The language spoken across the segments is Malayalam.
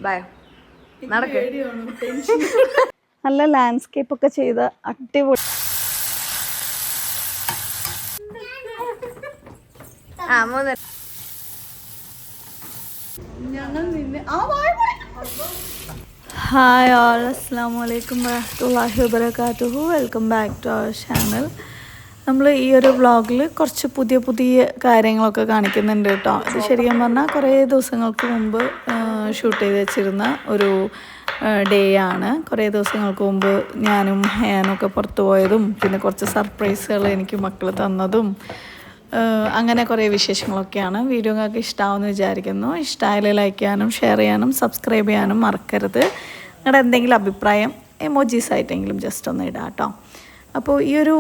ബൈ നടക്ക്. നല്ല ലാൻഡ്സ്കേപ്പ് ഒക്കെ ചെയ്ത അടിപൊളി. ഹായ് ഓൾ, അസ്സലാമു അലൈക്കും വറഹ്മത്തുള്ളാഹി വബറകാതുഹു. Welcome back to our channel. നമ്മൾ ഈ ഒരു വ്ളോഗിൽ കുറച്ച് പുതിയ കാര്യങ്ങളൊക്കെ കാണിക്കുന്നുണ്ട് കേട്ടോ. ഇത് ശരിക്കും പറഞ്ഞാൽ കുറേ ദിവസങ്ങൾക്ക് മുമ്പ് ഷൂട്ട് ചെയ്ത് വെച്ചിരുന്ന ഒരു ഡേ ആണ്. കുറേ ദിവസങ്ങൾക്ക് മുമ്പ് ഞാനും ഹയാനൊക്കെ പുറത്തു പോയതും പിന്നെ കുറച്ച് സർപ്രൈസുകൾ എനിക്ക് മക്കൾ തന്നതും അങ്ങനെ കുറേ വിശേഷങ്ങളൊക്കെയാണ്. വീഡിയോ നിങ്ങൾക്ക് ഇഷ്ടമാവുമെന്ന് വിചാരിക്കുന്നു. ഇഷ്ടമായാലും ലൈക്ക് ചെയ്യാനും ഷെയർ ചെയ്യാനും സബ്സ്ക്രൈബ് ചെയ്യാനും മറക്കരുത്. നിങ്ങളുടെ എന്തെങ്കിലും അഭിപ്രായം എമോജീസ് ആയിട്ടെങ്കിലും ജസ്റ്റ് ഒന്ന് ഇടാം കേട്ടോ. അപ്പോൾ ഈ ഒരു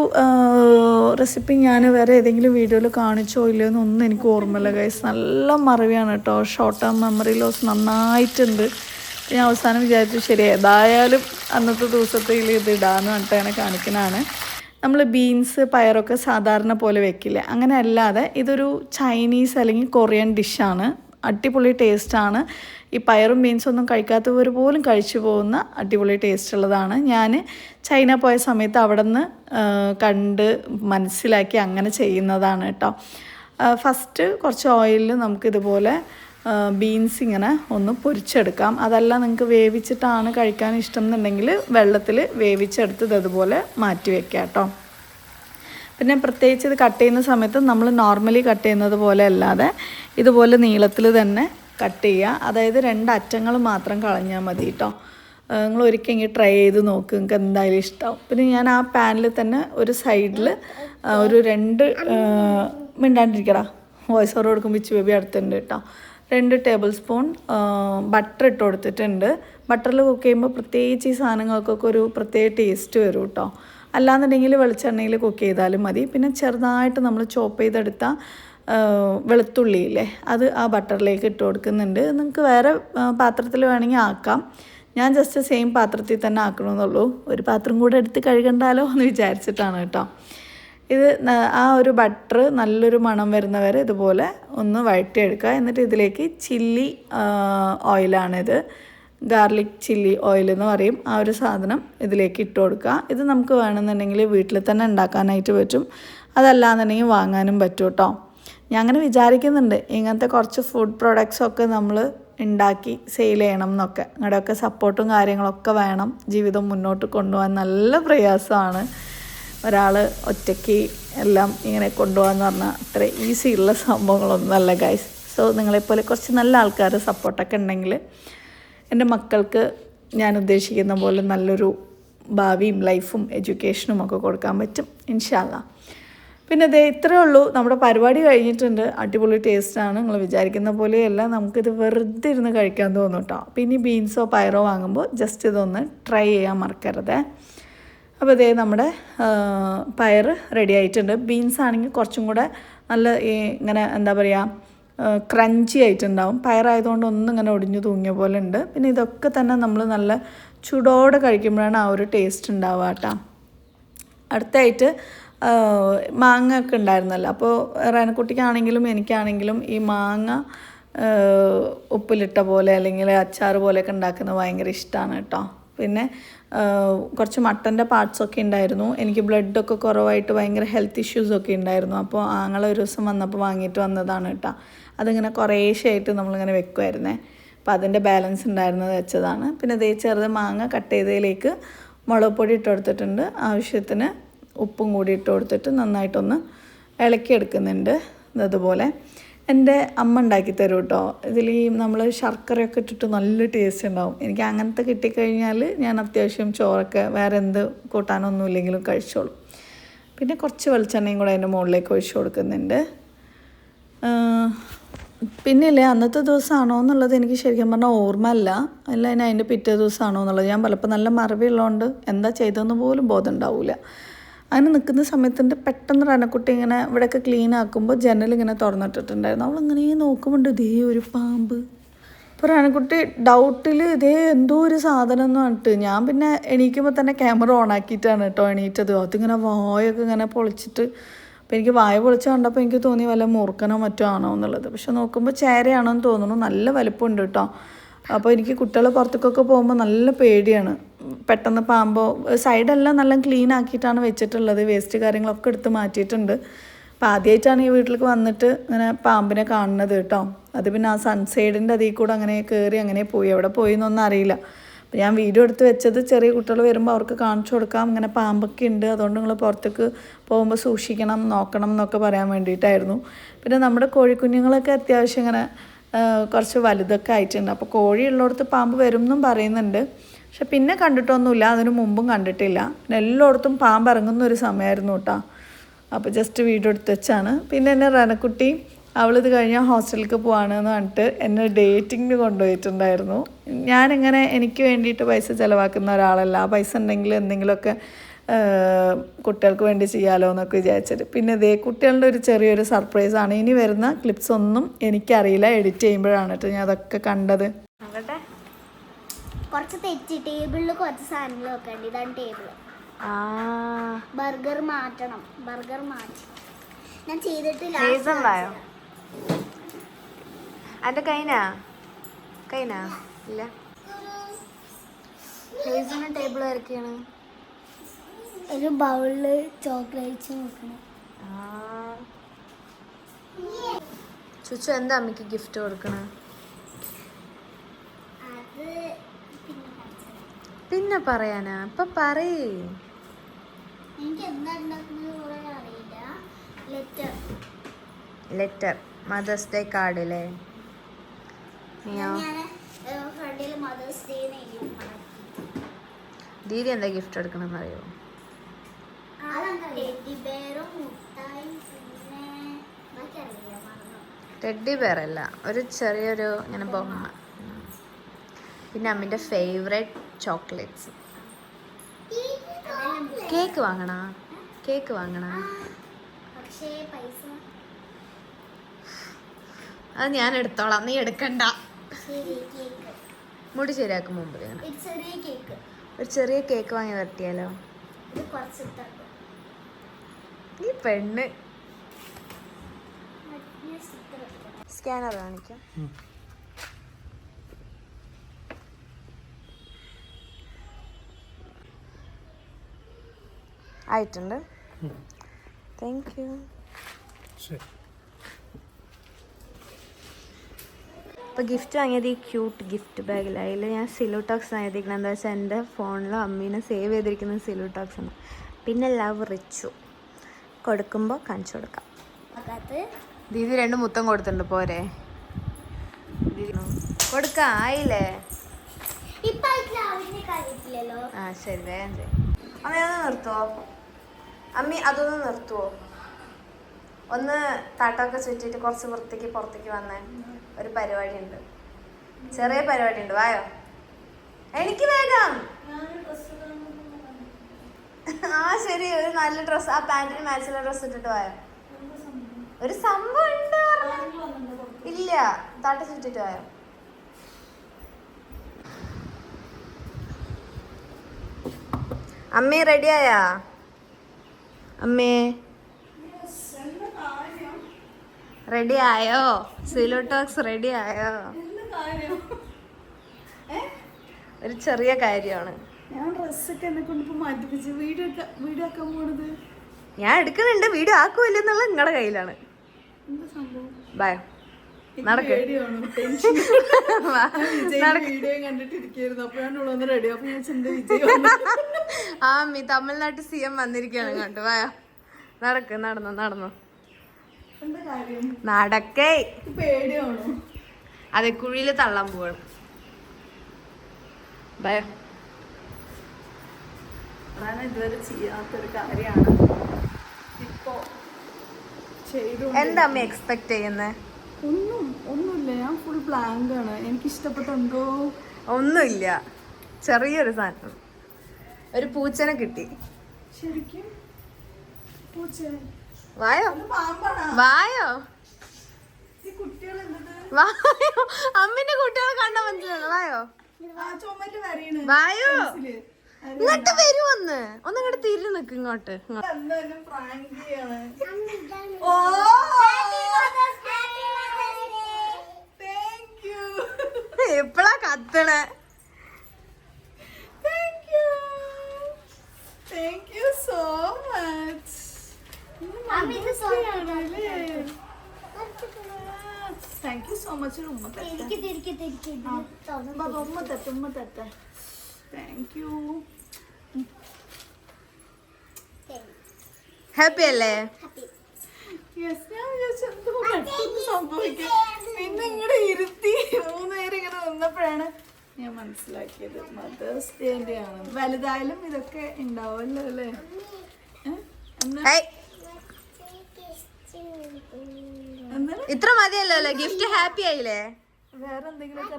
റെസിപ്പി ഞാൻ വേറെ ഏതെങ്കിലും വീഡിയോയിൽ കാണിച്ചോ ഇല്ലയോ എന്നൊന്നും എനിക്ക് ഓർമ്മയില്ല ഗൈസ്. നല്ല മറവിയാണ് കേട്ടോ. ഷോർട്ട് ടേം മെമ്മറി ലോസ് നന്നായിട്ടുണ്ട്. ഞാൻ അവസാനം വിചാരിച്ചു ശരി ഏതായാലും അന്നത്തെ ദിവസത്തിൽ ഇത് ഇടാമെന്ന് പറഞ്ഞിട്ട് അങ്ങനെ കാണിക്കുന്നതാണ്. നമ്മൾ ബീൻസ് പയറൊക്കെ സാധാരണ പോലെ വെക്കില്ലേ, അങ്ങനെ അല്ലാതെ ഇതൊരു ചൈനീസ് അല്ലെങ്കിൽ കൊറിയൻ ഡിഷാണ്. അടിപൊളി ടേസ്റ്റാണ്. ഈ പയറും ബീൻസൊന്നും കഴിക്കാത്തവർ പോലും കഴിച്ചു പോകുന്ന അടിപൊളി ടേസ്റ്റ് ഉള്ളതാണ്. ഞാൻ ചൈന പോയ സമയത്ത് അവിടെ നിന്ന് കണ്ട് മനസ്സിലാക്കി അങ്ങനെ ചെയ്യുന്നതാണ് കേട്ടോ. ഫസ്റ്റ് കുറച്ച് ഓയിലിൽ നമുക്കിതുപോലെ ബീൻസ് ഇങ്ങനെ ഒന്ന് പൊരിച്ചെടുക്കാം. അതല്ല നിങ്ങൾക്ക് വേവിച്ചിട്ടാണ് കഴിക്കാൻ ഇഷ്ടം എന്നുണ്ടെങ്കിൽ വെള്ളത്തിൽ വേവിച്ചെടുത്ത് അതുപോലെ മാറ്റി വെക്കാം കേട്ടോ. പിന്നെ പ്രത്യേകിച്ച് ഇത് കട്ട് ചെയ്യുന്ന സമയത്ത് നമ്മൾ നോർമലി കട്ട് ചെയ്യുന്നത് പോലെ അല്ലാതെ ഇതുപോലെ നീളത്തിൽ തന്നെ കട്ട് ചെയ്യുക. അതായത് 2 അറ്റങ്ങൾ മാത്രം കളഞ്ഞാൽ മതി കേട്ടോ. നിങ്ങൾ ഒരിക്കലെങ്കിൽ ട്രൈ ചെയ്ത് നോക്ക്, നിങ്ങൾക്ക് എന്തായാലും ഇഷ്ടമാവും. പിന്നെ ഞാൻ ആ പാനിൽ തന്നെ ഒരു സൈഡിൽ ഒരു 2 മിണ്ടാണ്ടിരിക്കടാ വോയിസ് ഓവർ കൊടുക്കുമ്പോൾ ഇച്ച് ബേബി അടുത്തുണ്ട് കേട്ടോ. 2 ടേബിൾ സ്പൂൺ ബട്ടർ ഇട്ട് കൊടുത്തിട്ടുണ്ട്. ബട്ടറിൽ കുക്ക് ചെയ്യുമ്പോൾ പ്രത്യേകിച്ച് ഈ സാധനങ്ങൾക്കൊക്കെ ഒരു പ്രത്യേക ടേസ്റ്റ് വരും കേട്ടോ. അല്ലാന്നുണ്ടെങ്കിൽ വെളിച്ചെണ്ണയിൽ കുക്ക് ചെയ്താലും മതി. പിന്നെ ചെറുതായിട്ട് നമ്മൾ ചോപ്പ് ചെയ്തെടുത്ത വെളുത്തുള്ളിയില്ലേ, അത് ആ ബട്ടറിലേക്ക് ഇട്ട് കൊടുക്കുന്നുണ്ട്. നിങ്ങൾക്ക് വേറെ പാത്രത്തിൽ വേണമെങ്കിൽ ആക്കാം. ഞാൻ ജസ്റ്റ് സെയിം പാത്രത്തിൽ തന്നെ ആക്കണമെന്നുള്ളൂ. ഒരു പാത്രം കൂടെ എടുത്ത് കഴുകണ്ടല്ലോ എന്ന് വിചാരിച്ചിട്ടാണ് കേട്ടോ. ഇത് ആ ഒരു ബട്ടർ നല്ലൊരു മണം വരുന്നവരെ ഇതുപോലെ ഒന്ന് വഴറ്റിയെടുക്കുക. എന്നിട്ട് ഇതിലേക്ക് ചില്ലി ഓയിലാണിത്, ഗാർലിക് ചില്ലി ഓയിൽ എന്ന് പറയും. ആ ഒരു സാധനം ഇതിലേക്ക് ഇട്ട് കൊടുക്കുക. ഇത് നമുക്ക് വേണമെന്നുണ്ടെങ്കിൽ വീട്ടിൽ തന്നെ ഉണ്ടാക്കാനായിട്ട് പറ്റും. അതല്ലാന്നുണ്ടെങ്കിൽ വാങ്ങാനും പറ്റും കേട്ടോ. ഞാൻ അങ്ങനെ വിചാരിക്കുന്നുണ്ട് ഇങ്ങനത്തെ കുറച്ച് ഫുഡ് പ്രോഡക്ട്സൊക്കെ നമ്മൾ ഉണ്ടാക്കി സെയിൽ ചെയ്യണം എന്നൊക്കെ. നിങ്ങളുടെയൊക്കെ സപ്പോർട്ടും കാര്യങ്ങളൊക്കെ വേണം. ജീവിതം മുന്നോട്ട് കൊണ്ടുപോകാൻ നല്ല പ്രയാസമാണ്. ഒരാൾ ഒറ്റയ്ക്ക് എല്ലാം ഇങ്ങനെ കൊണ്ടുപോകാന്ന് പറഞ്ഞാൽ അത്ര ഈസി ഉള്ള സംഭവങ്ങളൊന്നുമല്ല ഗൈസ്. സോ നിങ്ങളെപ്പോലെ കുറച്ച് നല്ല ആൾക്കാർ സപ്പോർട്ടൊക്കെ ഉണ്ടെങ്കിൽ എൻ്റെ മക്കൾക്ക് ഞാൻ ഉദ്ദേശിക്കുന്ന പോലെ നല്ലൊരു ഭാവിയും ലൈഫും എഡ്യൂക്കേഷനും ഒക്കെ കൊടുക്കാൻ പറ്റും ഇൻഷാ അല്ലാ. പിന്നെ ദേ ഇത്രയേ ഉള്ളൂ. നമ്മുടെ പരിപാടി കഴിഞ്ഞിട്ടുണ്ട്. അടിപൊളി ടേസ്റ്റാണ്. നിങ്ങൾ വിചാരിക്കുന്ന പോലെയല്ല, നമുക്കിത് വെറുതെ ഇരുന്ന് കഴിക്കാൻ തോന്നും കേട്ടോ. പിന്നെ ബീൻസോ പയറോ വാങ്ങുമ്പോൾ ജസ്റ്റ് ഇതൊന്ന് ട്രൈ ചെയ്യാൻ മറക്കരുത്. അപ്പോൾ ഇതേ നമ്മുടെ പയർ റെഡി ആയിട്ടുണ്ട്. ബീൻസ് ആണെങ്കിൽ കുറച്ചും കൂടെ നല്ല ഇങ്ങനെ എന്താ പറയുക ക്രഞ്ചി ആയിട്ടുണ്ടാവും. പയറായതുകൊണ്ട് ഒന്നും ഇങ്ങനെ ഒടിഞ്ഞു തൂങ്ങിയ പോലെ ഉണ്ട്. പിന്നെ ഇതൊക്കെ തന്നെ നമ്മൾ നല്ല ചൂടോടെ കഴിക്കുമ്പോഴാണ് ആ ഒരു ടേസ്റ്റ് ഉണ്ടാവുക കേട്ടോ. അടുത്തായിട്ട് മാങ്ങ ഒക്കെ ഉണ്ടായിരുന്നല്ലോ. അപ്പോൾ റേനക്കുട്ടിക്കാണെങ്കിലും എനിക്കാണെങ്കിലും ഈ മാങ്ങ ഉപ്പിലിട്ട പോലെ അല്ലെങ്കിൽ അച്ചാർ പോലെയൊക്കെ ഉണ്ടാക്കുന്നത് ഭയങ്കര ഇഷ്ടമാണ് കേട്ടോ. പിന്നെ കുറച്ച് മട്ടൻ്റെ പാർട്സൊക്കെ ഉണ്ടായിരുന്നു. എനിക്ക് ബ്ലഡൊക്കെ കുറവായിട്ട് ഭയങ്കര ഹെൽത്ത് ഇഷ്യൂസൊക്കെ ഉണ്ടായിരുന്നു. അപ്പോൾ ആങ്ങളെ ഒരു ദിവസം വന്നപ്പോൾ വാങ്ങിയിട്ട് വന്നതാണ് കേട്ടോ. അതിങ്ങനെ കുറേശ്ശായിട്ട് നമ്മളിങ്ങനെ വെക്കുമായിരുന്നേ. അപ്പോൾ അതിൻ്റെ ബാലൻസ് ഉണ്ടായിരുന്നത് വെച്ചതാണ്. പിന്നെ ഇതേ ചെറുത് മാങ്ങ കട്ട് ചെയ്തതിലേക്ക് മുളക് പൊടി ഇട്ട് കൊടുത്തിട്ടുണ്ട്. ആവശ്യത്തിന് ഉപ്പും കൂടി ഇട്ട് കൊടുത്തിട്ട് നന്നായിട്ടൊന്ന് ഇളക്കിയെടുക്കുന്നുണ്ട്. അതുപോലെ എൻ്റെ അമ്മ ഉണ്ടാക്കി തരും കേട്ടോ. ഇതിൽ ഈ നമ്മൾ ശർക്കരയൊക്കെ ഇട്ടിട്ട് നല്ല ടേസ്റ്റ് ഉണ്ടാവും. എനിക്ക് അങ്ങനത്തെ കിട്ടിക്കഴിഞ്ഞാൽ ഞാൻ അത്യാവശ്യം ചോറൊക്കെ വേറെ എന്ത് കൂട്ടാനൊന്നും ഇല്ലെങ്കിലും കഴിച്ചോളും. പിന്നെ കുറച്ച് വെളിച്ചെണ്ണയും കൂടെ അതിൻ്റെ മുകളിലേക്ക് ഒഴിച്ചു കൊടുക്കുന്നുണ്ട്. പിന്നില്ലേ അന്നത്തെ ദിവസമാണോ എന്നുള്ളത് എനിക്ക് ശരിക്കും പറഞ്ഞാൽ ഓർമ്മ അല്ല. അല്ല ഇനി അതിൻ്റെ പിറ്റേ ദിവസമാണോ എന്നുള്ളത്. ഞാൻ പലപ്പോൾ നല്ല മറവിയുള്ളതുകൊണ്ട് എന്താ ചെയ്തതെന്ന് പോലും ബോധം ഉണ്ടാവില്ല. അങ്ങനെ നിൽക്കുന്ന സമയത്തിൻ്റെ പെട്ടെന്ന് റനക്കുട്ടി ഇങ്ങനെ ഇവിടെയൊക്കെ ക്ലീൻ ആക്കുമ്പോൾ ജനലിങ്ങനെ തുറന്നിട്ടിട്ടുണ്ടായിരുന്നു. അവളിങ്ങനെ നോക്കുമ്പോണ്ട് ഇതേ ഒരു പാമ്പ്. അപ്പോൾ റനക്കുട്ടി ഡൗട്ടിൽ ഇതേ എന്തോ ഒരു സാധനം എന്ന് പറഞ്ഞിട്ട് ഞാൻ പിന്നെ എണീക്കുമ്പോൾ തന്നെ ക്യാമറ ഓൺ ആക്കിയിട്ടാണ് കേട്ടോ എണീറ്റത്. അതിങ്ങനെ വായൊക്കെ ഇങ്ങനെ പൊളിച്ചിട്ട്, അപ്പോൾ എനിക്ക് വായ പൊളിച്ച് കണ്ടപ്പോൾ എനിക്ക് തോന്നി വല്ല മൂർക്കനോ മറ്റോ ആണോ എന്നുള്ളത്. പക്ഷെ നോക്കുമ്പോൾ ചേരയാണോ എന്ന് തോന്നുന്നു. നല്ല വലിപ്പമുണ്ട് കേട്ടോ. അപ്പോൾ എനിക്ക് കുട്ടികൾ പുറത്തേക്കൊക്കെ പോകുമ്പോൾ നല്ല പേടിയാണ്. പെട്ടെന്ന് പാമ്പോ സൈഡെല്ലാം നല്ല ക്ലീൻ ആക്കിയിട്ടാണ് വെച്ചിട്ടുള്ളത്. വേസ്റ്റ് കാര്യങ്ങളൊക്കെ എടുത്ത് മാറ്റിയിട്ടുണ്ട്. അപ്പോൾ ആദ്യമായിട്ടാണ് ഈ വീട്ടിലേക്ക് വന്നിട്ട് ഇങ്ങനെ പാമ്പിനെ കാണുന്നത് കേട്ടോ. അത് പിന്നെ ആ സൺസൈഡിൻ്റെ അതിൽ കൂടെ അങ്ങനെ കയറി അങ്ങനെ പോയി. എവിടെ പോയി എന്നൊന്നും അറിയില്ല. അപ്പോൾ ഞാൻ വീഡിയോ എടുത്ത് വെച്ചത് ചെറിയ കുട്ടികൾ വരുമ്പോൾ അവർക്ക് കാണിച്ചു കൊടുക്കാം, ഇങ്ങനെ പാമ്പൊക്കെ ഉണ്ട്, അതുകൊണ്ട് നിങ്ങൾ പുറത്തേക്ക് പോകുമ്പോൾ സൂക്ഷിക്കണം, നോക്കണം എന്നൊക്കെ പറയാൻ വേണ്ടിയിട്ടായിരുന്നു. പിന്നെ നമ്മുടെ കോഴിക്കുഞ്ഞുങ്ങളൊക്കെ അത്യാവശ്യം ഇങ്ങനെ കുറച്ച് വലുതൊക്കെ ആയിട്ടുണ്ട്. അപ്പോൾ കോഴി ഉള്ളിടത്ത് പാമ്പ് വരും എന്നും പറയുന്നുണ്ട്. പക്ഷെ പിന്നെ കണ്ടിട്ടൊന്നുമില്ല, അതിന് മുമ്പും കണ്ടിട്ടില്ല. പിന്നെ എല്ലായിടത്തും പാമ്പ് ഇറങ്ങുന്ന ഒരു സമയമായിരുന്നു കേട്ടോ. അപ്പോൾ ജസ്റ്റ് വീഡിയോ എടുത്ത് വെച്ചാണ്. പിന്നെ എന്നെ റനക്കുട്ടി അവളിത് കഴിഞ്ഞാൽ ഹോസ്റ്റലിലേക്ക് പോവാണെന്ന് പറഞ്ഞിട്ട് എന്നെ ഡേറ്റിങ്ങിന് കൊണ്ടുപോയിട്ടുണ്ടായിരുന്നു. ഞാനിങ്ങനെ എനിക്ക് വേണ്ടിയിട്ട് പൈസ ചിലവാക്കുന്ന ഒരാളല്ല. ആ പൈസ ഉണ്ടെങ്കിൽ എന്തെങ്കിലുമൊക്കെ കുട്ടികൾക്ക് വേണ്ടി ചെയ്യാമല്ലോ എന്നൊക്കെ വിചാരിച്ചിട്ട്. പിന്നെ ഇതേ കുട്ടികളുടെ ഒരു ചെറിയൊരു സർപ്രൈസാണ്. ഇനി വരുന്ന ക്ലിപ്സ് ഒന്നും എനിക്കറിയില്ല, എഡിറ്റ് ചെയ്യുമ്പോഴാണ് കേട്ടോ ഞാൻ അതൊക്കെ കണ്ടത്. കുറച്ച് തെറ്റി ടേബിളിൽ കുറച്ച് സാധനങ്ങൾ വെക്കണ്ട. ഇതാണ് ടേബിൾ. ബർഗർ മാറ്റണം. ബർഗർ മാറ്റി ഞാൻ ചെയ്തിട്ടില്ല. എൻ്റെ കൈനാ ഇല്ല. ഹേസിന് ടേബിൾ വരയ്ക്കാണ്. ഒരു ബൗളില് ചോക്ലേറ്റ്സ് വെക്കണം. ചുച്ചു എന്താ അമ്മയ്ക്ക് ഗിഫ്റ്റ് കൊടുക്കണേ? പിന്നെ പറയാനാ? ഇപ്പൊ പറയേ. എനിക്ക് എന്താ ഉണ്ടാക്കുന്നത് അറിയില്ല. ലെറ്റർ മദേഴ്സ് ഡേ കാർഡില്ലേ? ദീദി എന്താ ഗിഫ്റ്റ് എടുക്കണമെന്ന് അറിയോ? ടെഡ്ഡി ബെയർ അല്ല, ഒരു ചെറിയൊരു ഇങ്ങനെ ബൊമ്മ. പിന്നെ അമ്മിൻ്റെ ഫേവറേറ്റ് ചോക്ലേറ്റ്സ്. കേക്ക് വാങ്ങണ അത് ഞാൻ എടുത്തോളാം, നീ എടുക്കണ്ട. മുടി ശരിയാക്കും മുമ്പ് ഒരു ചെറിയ കേക്ക് വാങ്ങി വരട്ടിയാലോ? ഈ പെണ്ണ് സ്കാനർ കാണിക്കാം. ആയിട്ടുണ്ട്. Thank you. അപ്പോൾ ഗിഫ്റ്റ് വാങ്ങിയത് ഈ ക്യൂട്ട് ഗിഫ്റ്റ് ബാഗിൽ. അതിൽ ഞാൻ സിലൂട്ടോക്സ് എഴുതിയിരിക്കുന്നത് എന്താ വെച്ചാൽ എൻ്റെ ഫോണിലോ അമ്മീനെ സേവ് ചെയ്തിരിക്കുന്നത് സിലൂട്ടോക്സ് ആണ്. പിന്നെ ലവ് റിച്ചു കൊടുക്കുമ്പോൾ കാണിച്ചു കൊടുക്കാം. ദീദി 2 മുത്തം കൊടുത്തിട്ടുണ്ട്, പോരെ? കൊടുക്കാം, ആയില്ലേ? ആ ശരി, വേഗം ശരി. അമ്മ അതൊന്ന് നിർത്തുവോ? അമ്മി അതൊന്ന് നിർത്തുവോ? ഒന്ന് താട്ടമൊക്കെ ചുറ്റിയിട്ട് കുറച്ച് വൃത്തിക്ക് പുറത്തേക്ക് വന്നേ. ഒരു പരിപാടി ഉണ്ട്, ചെറിയ പരിപാടി ഉണ്ട്. വായോ, എനിക്ക് വേഗം. ആ ശരി, ഒരു നല്ല ഡ്രസ്സ്, ആ പാന്റിന് മാച്ചുള്ള ഡ്രസ്സ് ഇട്ടിട്ട് വായോ. ഒരു സംഭവം ഉണ്ട്. ഇല്ല, താട്ട ചുറ്റിട്ട് വായോ. അമ്മേ റെഡിയായാ? അമ്മേ റെഡി ആയോ? സിലോട്ടോക്സ് റെഡി ആയോ? ഒരു ചെറിയ കാര്യമാണ്. ഞാൻ ഡ്രസ്സൊക്കെ എന്നെ കൊണ്ട് മാറ്റിപ്പിച്ച് വീഡിയോ ആക്കാൻ പോണത്. ഞാൻ എടുക്കുന്നുണ്ട്, വീഡിയോ ആക്കുമല്ലെന്നുള്ള നിങ്ങളുടെ കയ്യിലാണ്. ബൈ, നടക്ക്. ആ അമ്മി തമിഴ്നാട്ടിൽ CM വന്നിരിക്കുകയാണ് കണ്ടു. വായോ, നടക്ക്. നടന്നോ നടക്കേ. അതെ, കുഴിയിൽ തള്ളാൻ പോവാണ്. ബയോ. ഇതുവരെ ചെയ്യാത്തൊരു കാര്യമാണ് ഇപ്പോ ചെയ്തു. എന്താ അമ്മ എക്സ്പെക്ട് ചെയ്യുന്നേ? ഒന്നുമില്ല, ഞാൻ ഫുൾ ബ്ലാങ്ക് ആണ്. എനിക്ക് ഇഷ്ടപ്പെട്ട എന്തോ ഒന്നുമില്ല. ചെറിയൊരു സാധനം, ഒരു പൂച്ചനെ കിട്ടി. ശരിക്കും വായോ വായോ അമ്മിന്റെ കുട്ടികളെ കണ്ട മനസ്സിലാണ്. വായോ വായോ, ഇങ്ങോട്ട് വരുമൊന്ന് ഇങ്ങോട്ട് തിരിഞ്ഞു നിക്ക്. ഇങ്ങോട്ട് എപ്പഴാ കത്തണേ? Thank you so much. Thank you so much. ഉമ്മ തട്ട. Thank you. ഹാപ്പി അല്ലേ? യെസ്, ഞാൻ വിചാരിച്ചു എന്തോ പെട്ടെന്ന് സംഭവിക്കും. പിന്നെ ഇങ്ങനെ ഇരുത്തി 3 നേരം ഇങ്ങനെ നിന്നപ്പോഴാണ് ഞാൻ മനസ്സിലാക്കിയത് മദേഴ്സ് ഡേന്റെ ആണ്. വലുതായാലും ഇതൊക്കെ ഉണ്ടാവുമല്ലോ അല്ലേ? ഇത്ര മതിയല്ലോ അല്ലേ? ഗിഫ്റ്റ് ഹാപ്പി ആയില്ലേ? വേറെ എന്തെങ്കിലുമൊക്കെ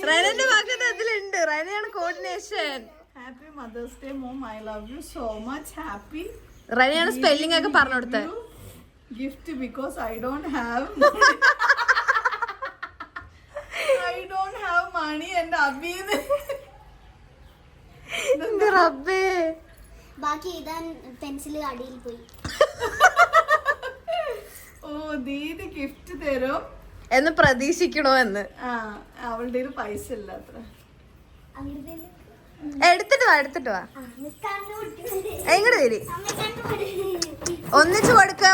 റനന്റെ ഭാഗത്ത് അതിലുണ്ട്. റനയാണ് coordination. Happy mother's day mom. I love you so much. Happy. റനയാണ് സ്പെല്ലിംഗ് ഒക്കെ പറഞ്ഞു കൊടുത്തത്. Gift because I don't have money. എന്റെ അബീന്ന് റബ്ബേ. ബാക്കി എഴുതാൻ പെൻസിൽ അടിയിൽ പോയി. ഓ, ദീദി ഗിഫ്റ്റ് തരും എന്ന് പ്രതീക്ഷിക്കണോ എന്ന്. അവളുടെ ഒരു പൈസ ഇല്ല അത്ര. എടുത്തിട്ട് വാ. എങ്ങോട്ട് തരി. ഒന്നിച്ചു കൊടുക്ക്.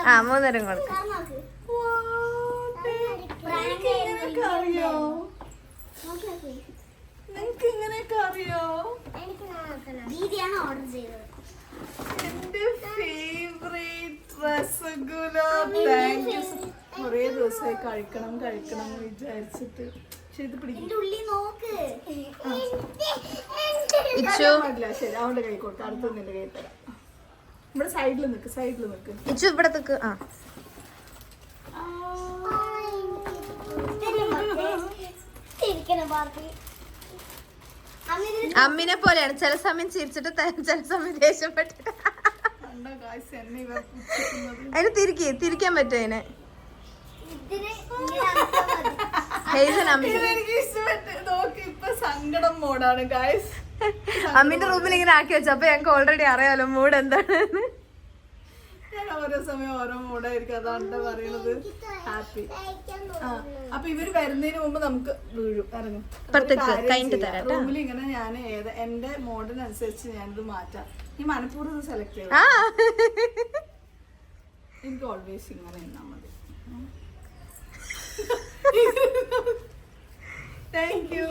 3 നേരം കൊടുക്ക. നിങ്ങക്ക് ഇങ്ങനെയൊക്കെ അറിയോ? ഓർഡർ ചെയ്തത് എന്റെ ഫേവറേറ്റ് രസഗുല. Thank you. കുറേ ദിവസമായി കഴിക്കണം വിചാരിച്ചിട്ട്. പക്ഷെ ഇത് പിടിക്കില്ല. ശരി, അവളുടെ കൈ കൊടുക്ക. അടുത്ത നിന്റെ കൈ തരാം. ഇവിടെ സൈഡിൽ നിക്ക്. ഇച്ചു ഇവിടെ നിക്ക്. അമ്മിനെ പോലെയാണ്. ചില സമയം ചിരിച്ചിട്ട് ചില സമയം ദേഷ്യപ്പെട്ടിട്ട്. അതിന് തിരിക്കാൻ പറ്റും. അതിന് സങ്കടം മോഡാണ് ഗായ്സ്. അമ്മിന്റെ റൂമിൽ ഇങ്ങനെ ആക്കി വെച്ചു. അപ്പൊ ഞങ്ങൾക്ക് ഓൾറെഡി അറിയാലോ മൂഡ് എന്താണ്. ഞാൻ ഓരോ സമയം ഓരോ മൂഡായിരിക്കും. അതാണ് പറയണത്. ഹാപ്പി. അപ്പൊ ഇവര് വരുന്നതിന് മുമ്പ് നമുക്ക് വീഴും. ഇറങ്ങും. റൂമിൽ ഇങ്ങനെ ഞാൻ എന്റെ മോഡിനനുസരിച്ച് ഞാനിത് മാറ്റാം. ഈ മനഃപൂർവ്വം സെലക്ട് ചെയ്യും. എനിക്ക് ഓൾവേസ് ഇങ്ങനെ നിന്നാ മതി. Thank you.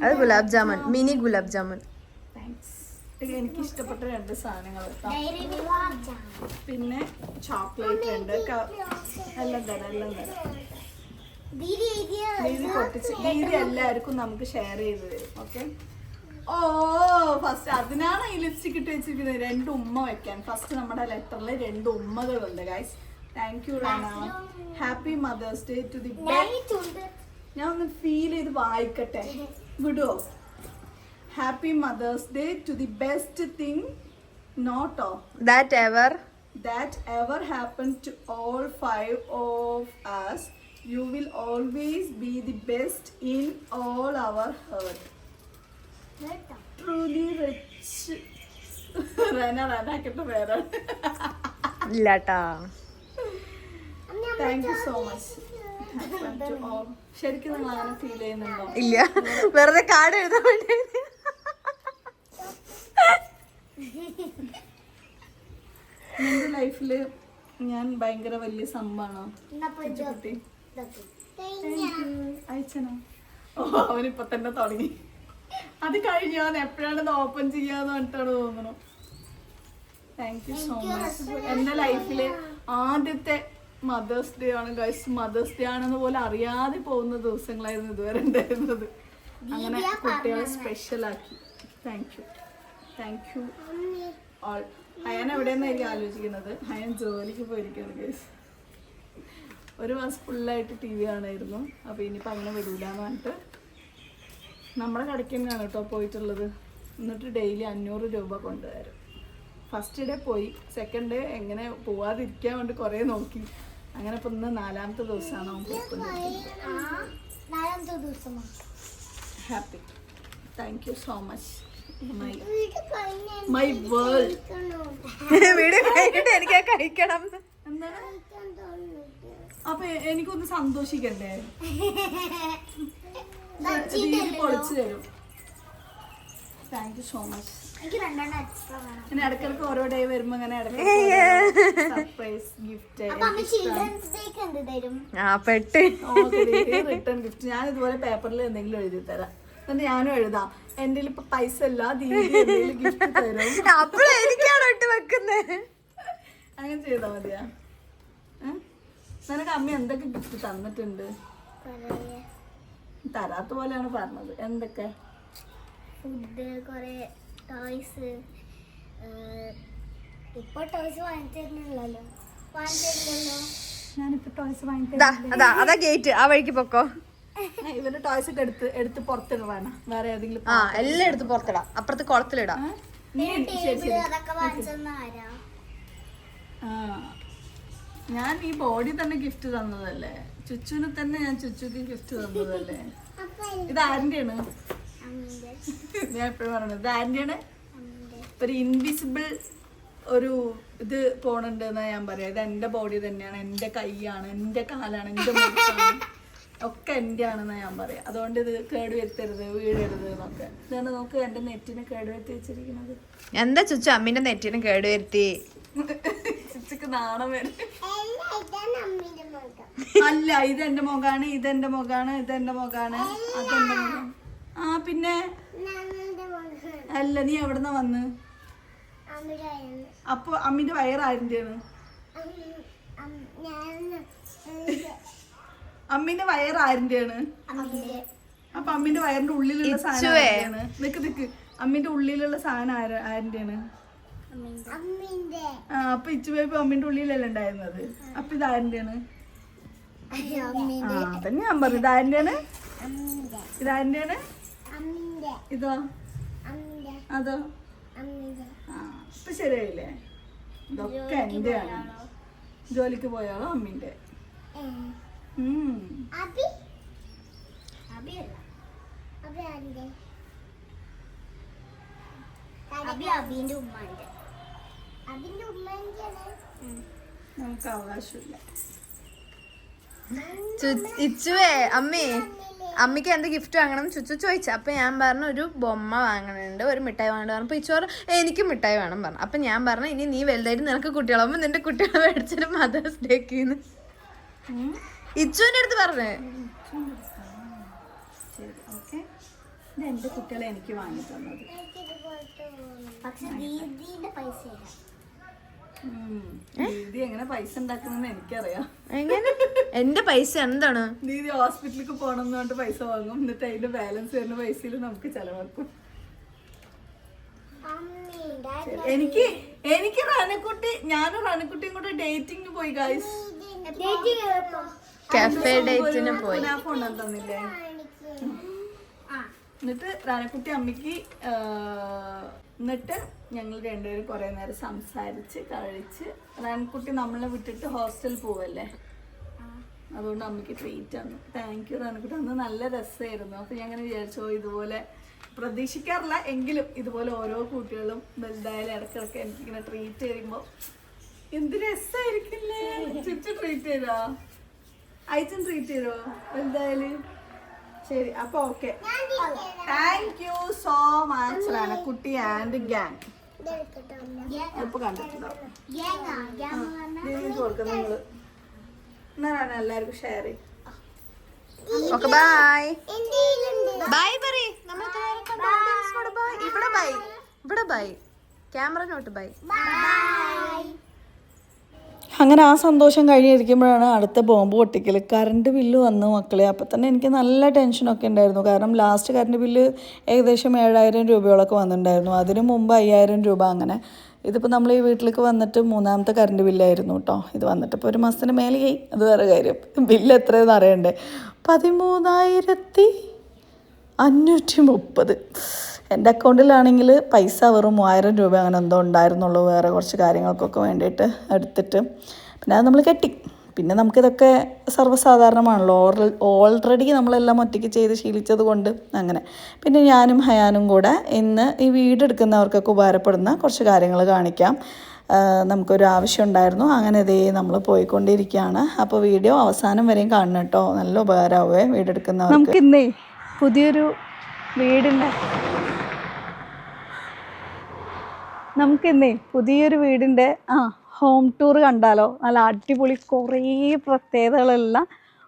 അത് ഗുലാബ് ജാമുൻ, മിനി ഗുലാബ് ജാമുൻ. എനിക്ക് ഇഷ്ടപ്പെട്ട 2 സാധനങ്ങൾ. പിന്നെ ചോക്ലേറ്റ് ഉണ്ട്. എല്ലാം തരാം. ദീദി പൊട്ടിച്ച് ദീദി എല്ലാവർക്കും നമുക്ക് ഷെയർ ചെയ്ത് തരും. ഓക്കെ. ഓ, ഫസ്റ്റ് അതിനാണ് ഈ ലിപ്സ്റ്റിക് ഇട്ട് വെച്ചിരിക്കുന്നത്. 2 ഉമ്മ വെക്കാൻ. ഫസ്റ്റ് നമ്മുടെ ലെറ്ററിൽ 2 ഉമ്മകളുണ്ട് guys. Thank you Rana. Happy mother's day to the best. ഞാൻ ഒന്ന് ഫീൽ ചെയ്ത് വായിക്കട്ടെ. വിടുവോ? Happy Mother's Day to the best thing that ever happened to all 5 of us. You will always be the best in all our heart. Truly rich. Rana കിട്ട പേരാണ്. ഇല്ലാട്ടാ. Thank you so much. To all. ശരിക്കും നിങ്ങൾ അങ്ങനെ ഫീൽ ചെയ്യുന്നുണ്ടോ? ഇല്ല, വെറുതെ കാർഡ് എഴുതാൻ വേണ്ടി. നിന്റെ ലൈഫില് ഞാൻ ഭയങ്കര വലിയ സംഭവമാണോ? അയച്ചനോ? ഓ, അവനിപ്പൊ തന്നെ തുടങ്ങി. അത് കഴിഞ്ഞോ? എപ്പോഴാണ് ഇത് ഓപ്പൺ ചെയ്യാന്ന് പറഞ്ഞിട്ടാണ് തോന്നുന്നു. Thank you so much. എന്റെ ലൈഫില് ആദ്യത്തെ മദേഴ്സ് ഡേ ആണ് ഗൈസ്. മദേഴ്സ് ഡേ ആണെന്ന് പോലെ അറിയാതെ പോകുന്ന ദിവസങ്ങളായിരുന്നു ഇതുവരെ ഉണ്ടായിരുന്നത്. അങ്ങനെ കുട്ടികളെ സ്പെഷ്യൽ ആക്കി. Thank you all. അയാൻ എവിടെയെന്നായിരിക്കും ആലോചിക്കുന്നത്. അയാൻ ജോലിക്ക് പോയിരിക്കുകയാണ് ഗൈസ്. 1 മാസം ഫുള്ളായിട്ട് TV കാണായിരുന്നു. അപ്പോൾ ഇനിയിപ്പോൾ അങ്ങനെ വരില്ലാന്ന് പറഞ്ഞിട്ട് നമ്മുടെ കടയ്ക്ക് തന്നെയാണ് കേട്ടോ പോയിട്ടുള്ളത്. എന്നിട്ട് ഡെയിലി 500 രൂപ കൊണ്ടുവരും. ഫസ്റ്റ് ഡേ പോയി. സെക്കൻഡ് ഡേ എങ്ങനെ പോവാതിരിക്കാൻ വേണ്ടി കുറേ നോക്കി. അങ്ങനെ ഇപ്പം ഇന്ന് 4ാമത്തെ ദിവസമാണ് അവൻ പോയിക്കൊണ്ടിരിക്കുന്നത്. Happy. Thank you so much. My world. Video കഴിഞ്ഞിട്ട് എനിക്ക് കഴിക്കണം. എന്താണ്? അപ്പൊ എനിക്കൊന്ന് സന്തോഷിക്കണ്ടേ? പൊളിച്ചു തരും. Thank you so much. ഇങ്ങനെ ഇടയ്ക്കിടയ്ക്ക് ഓരോ ഡേ വരുമ്പോ ഇങ്ങനെ സർപ്രൈസ് ഗിഫ്റ്റ് റിട്ടേൺ ഗിഫ്റ്റ്. ഞാൻ ഇതുപോലെ പേപ്പറിൽ എന്തെങ്കിലും എഴുതി തരാം. എന്നിട്ട് ഞാനും എഴുതാം എന്റെ ഇപ്പൊ പൈസ ഇല്ല, ദീദി എന്തെങ്കിലും ഗിഫ്റ്റ് തരും. അങ്ങനെ ചെയ്താ മതിയാ? നിനക്ക് അമ്മ എന്തൊക്കെ ഗിഫ്റ്റ് തന്നിട്ടുണ്ട്? തരാത്ത പോലെയാണ് പറഞ്ഞത്. എന്തൊക്കെ? ഫുഡ്, കൊറേ ടോയ്സ്. ഇപ്പൊ ടോയ്സ് വാങ്ങിച്ചിരുന്നല്ലോ. ഞാനിപ്പോ ടോയ്സ് അതാ ഗേറ്റ്, ആ വഴിക്ക് പൊക്കോ. ഇവന്റെ ടോയ്സ് ഒക്കെ എടുത്ത് പുറത്തിടാണ്. വേറെ ഏതെങ്കിലും എല്ലാം എടുത്ത് പുറത്തിടാം, അപ്പുറത്ത് കുളത്തിലിടാം. ഞാൻ ഈ ബോഡി തന്നെ ഗിഫ്റ്റ് തന്നതല്ലേ, ചുച്ചുവിന് തന്നെ ഞാൻ ചുച്ചുക്ക് ഗിഫ്റ്റ് തന്നതല്ലേ. ഇത് ആരുടെയാണ്? ഞാൻ എപ്പോഴും പറഞ്ഞത് ഇത് ആരുടെയാണ്? ഒരു ഇൻവിസിബിൾ ഒരു ഇത് പോണുണ്ട് എന്നാ ഞാൻ പറയാം. ഇത് എന്റെ ബോഡി തന്നെയാണ്, എന്റെ കൈയാണ്, എന്റെ കാലാണ്, എന്റെ മുഖമാണ്, ഒക്കെ എന്റെ ആണെന്നാ ഞാൻ പറയാം. അതുകൊണ്ട് ഇത് കേടുവരുത്തരുത്, വീഴരുത് എന്നൊക്കെ. ഇതാണ് നോക്ക് എന്റെ നെറ്റിന് കേടുവരുത്തി വെച്ചിരിക്കുന്നത്. എന്താ ചുച്ചു അമ്മീന്റെ നെറ്റിന് കേടുവരുത്തി? ചുച്ചക്ക് നാണം വരും. അല്ല, ഇതെന്റെ മുഖാണ്, ഇതെന്റെ മുഖാണ്, ഇതെന്റെ മുഖാണ്, അതെന്റെ മുഖം. ആ പിന്നെ അല്ല, നീ എവിടെന്നാ വന്ന്? അപ്പൊ അമ്മിന്റെ വയറാരിന്റെയാണ്? അമ്മിന്റെ വയറാരിന്റെയാണ്? അപ്പൊ അമ്മിന്റെ വയറിന്റെ ഉള്ളിലുള്ള സാധനം നിക്ക് അമ്മിന്റെ ഉള്ളിലുള്ള സാധനം ആരിന്റെയാണ്? അപ്പൊ ഇച്ചുബേബി അമ്മിന്റെ ഉള്ളിലല്ലേ ഉണ്ടായിരുന്നത്? അപ്പൊ ഇത് ആരിന്റെയാണ്? അതന്നെ ഞാൻ പറഞ്ഞു. ഇതാരിന്റെയാണ്? ഇതാരിന്റെയാണ്? ഇതോ? അതോ? ഇപ്പൊ ശരിയായില്ലേ? ഇതൊക്കെ എന്റെയാണ്. ജോലിക്ക് പോയാലോ അമ്മിന്റെ. നമുക്ക് അവകാശമില്ല. ഇച്ചുവേ അമ്മയ്ക്ക് എന്ത് ഗിഫ്റ്റ് വാങ്ങണം ചുച്ചു ചോദിച്ചു. അപ്പൊ ഞാൻ പറഞ്ഞു ഒരു ബൊമ്മ വാങ്ങണുണ്ട്, ഒരു മിഠായി വാങ്ങണം പറഞ്ഞു. അപ്പൊ ഇച്ചു പറഞ്ഞു എനിക്ക് മിഠായി വേണം പറഞ്ഞു. അപ്പൊ ഞാൻ പറഞ്ഞു ഇനി നീ വലുതായിട്ട് നിനക്ക് കുട്ടികളാകുമ്പോ നിന്റെ കുട്ടികളെ മേടിച്ചിട്ട് മദേഴ്സ് ഡേക്ക് ഇച്ചുവിന്റെ അടുത്ത് പറഞ്ഞേ. എന്റെ കുട്ടികളെ എനിക്ക് വാങ്ങി തന്നത്. ദീദി എങ്ങനെ പൈസ ഉണ്ടാക്കുന്നെന്ന് എനിക്കറിയാം. എങ്ങനെ? എന്റെ പൈസ എന്താണ്? ദീദി ഹോസ്പിറ്റലിലേക്ക് പോകണം എന്ന് പറഞ്ഞിട്ട് പൈസ വാങ്ങും, എന്നിട്ട് അതിന്റെ ബാലൻസ് വരുന്ന പൈസയിൽ നമുക്ക് ചെലവാക്കും. എനിക്ക് ഞാനും റനക്കുട്ടിയും കൂടെ ഡേറ്റിംഗ് പോയി ഗൈസ്. കഫേ ഡേറ്റിന് പോയി. തന്നില്ലേ? എന്നിട്ട് റാനക്കുട്ടി അമ്മയ്ക്ക് എന്നിട്ട് ഞങ്ങൾ രണ്ടുപേരും കുറേ നേരം സംസാരിച്ച് കഴിച്ച്. റാനക്കുട്ടി നമ്മളെ വിട്ടിട്ട് ഹോസ്റ്റലിൽ പോവല്ലേ, അതുകൊണ്ട് അമ്മയ്ക്ക് ട്രീറ്റ് ആണ്. താങ്ക് യു റാനക്കുട്ടി, അന്ന് നല്ല രസമായിരുന്നു. അപ്പം ഞാൻ അങ്ങനെ വിചാരിച്ചോ ഇതുപോലെ പ്രതീക്ഷിക്കാറില്ല എങ്കിലും ഇതുപോലെ ഓരോ കുട്ടികളും വലുതായാലും ഇടയ്ക്കിടയ്ക്ക് എനിക്കിങ്ങനെ ട്രീറ്റ് ചെയ്യുമ്പോൾ എന്ത് രസമായിരിക്കില്ലേ. ചുറ്റും ട്രീറ്റ് ചെയ്തോ? അയച്ചും ട്രീറ്റ് ചെയ്തോ വലുതായാലും? ശരി, അപ്പൊ okay. Thank you so much റാനക്കുട്ടി ആൻഡ് ഗ്യാങ്. ഇപ്പൊ കണ്ടിട്ടുണ്ടോ? കൊടുക്കാം നിങ്ങള്. എന്നാണ് എല്ലാവർക്കും ഷെയർ ചെയ്യും. ഓക്കെ ബൈ ബൈ പറയ്. ഇവിടെ ബൈ, ഇവിടെ ബൈ, ക്യാമറ ബൈ. അങ്ങനെ ആ സന്തോഷം കഴിഞ്ഞിരിക്കുമ്പോഴാണ് അടുത്ത ബോംബ് പൊട്ടിക്കൽ. കറണ്ട് ബില്ല് വന്നു മക്കളെ. അപ്പോൾ തന്നെ എനിക്ക് നല്ല ടെൻഷനൊക്കെ ഉണ്ടായിരുന്നു. കാരണം ലാസ്റ്റ് കറണ്ട് ബില്ല് ഏകദേശം 7000 രൂപയോളൊക്കെ വന്നിട്ടുണ്ടായിരുന്നു. അതിനു മുമ്പ് 5000 രൂപ. അങ്ങനെ ഇതിപ്പോൾ നമ്മൾ ഈ വീട്ടിലേക്ക് വന്നിട്ട് 3ാമത്തെ കറണ്ട് ബില്ലായിരുന്നു കേട്ടോ. ഇത് വന്നിട്ട് ഇപ്പോൾ ഒരു മാസത്തിന് മേലെയായി. അത് വേറെ കാര്യം. ബില്ല് എത്രയെന്ന് അറിയണ്ടേ? 13,530. എൻ്റെ അക്കൗണ്ടിലാണെങ്കിൽ പൈസ വെറും 3000 രൂപ അങ്ങനെ എന്തോ ഉണ്ടായിരുന്നുള്ളൂ, വേറെ കുറച്ച് കാര്യങ്ങൾക്കൊക്കെ വേണ്ടിയിട്ട് എടുത്തിട്ട്. പിന്നെ അത് നമ്മൾ കെട്ടി. പിന്നെ നമുക്കിതൊക്കെ സർവ്വസാധാരണമാണല്ലോ, ഓൾറെഡി നമ്മളെല്ലാം ഒറ്റയ്ക്ക് ചെയ്ത് ശീലിച്ചത് കൊണ്ട് അങ്ങനെ. പിന്നെ ഞാനും ഹയാനും കൂടെ ഇന്ന് ഈ വീടെടുക്കുന്നവർക്കൊക്കെ ഉപകാരപ്പെടുന്ന കുറച്ച് കാര്യങ്ങൾ കാണിക്കാം. നമുക്കൊരു ആവശ്യം ഉണ്ടായിരുന്നു. അങ്ങനെ ഇതേ നമ്മൾ പോയിക്കൊണ്ടിരിക്കുകയാണ്. അപ്പോൾ വീഡിയോ അവസാനം വരെയും കാണണം കേട്ടോ, നല്ല ഉപകാരമാവേ വീടെടുക്കുന്നവർക്ക്. നമുക്കിന്നേ പുതിയൊരു വീടിൻ്റെ ഹോം ടൂർ കണ്ടാലോ. നല്ല അടിപൊളി കുറേ പ്രത്യേകതകളുള്ള